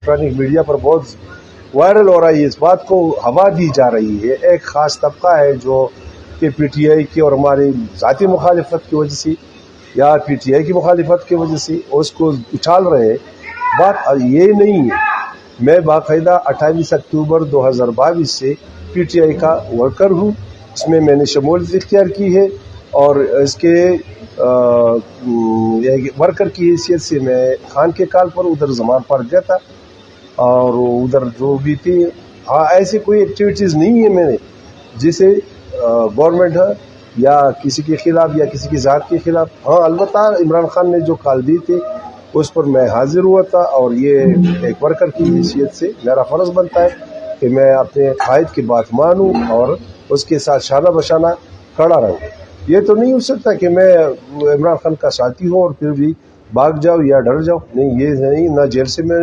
Electronic media پر بہت viral ہو رہا ہے، اس بات کو ہوا دی جا رہی ہے، ایک خاص طبقہ ہے جو کہ پی ٹی آئی کی اور ہماری ذاتی مخالفت کی وجہ سے یا پی ٹی آئی کی مخالفت کی وجہ سے اس کو اچھال رہے ہیں۔ بات یہ نہیں ہے، میں باقاعدہ 28 اکتوبر 2022 سے پی ٹی آئی کا ورکر ہوں، اس میں نے شمولیت اختیار کی ہے اور اس کے ورکر کی حیثیت سے میں خان کے کال پر ادھر زمان پارک گیا تھا اور ادھر جو بھی تھی، ہاں ایسی کوئی ایکٹیویٹیز نہیں ہے میں نے جسے گورنمنٹ ہے یا کسی کے خلاف یا کسی کی ذات کے خلاف۔ ہاں البتہ عمران خان نے جو کال دی تھی اس پر میں حاضر ہوا تھا اور یہ ایک ورکر کی حیثیت سے میرا فرض بنتا ہے کہ میں اپنے قائد کی بات مانوں اور اس کے ساتھ شانہ بشانہ کھڑا رہوں۔ یہ تو نہیں ہو سکتا کہ میں عمران خان کا ساتھی ہوں اور پھر بھی بھاگ جاؤ یا ڈر جاؤ، نہیں، یہ نہیں، نہ جیل سے میں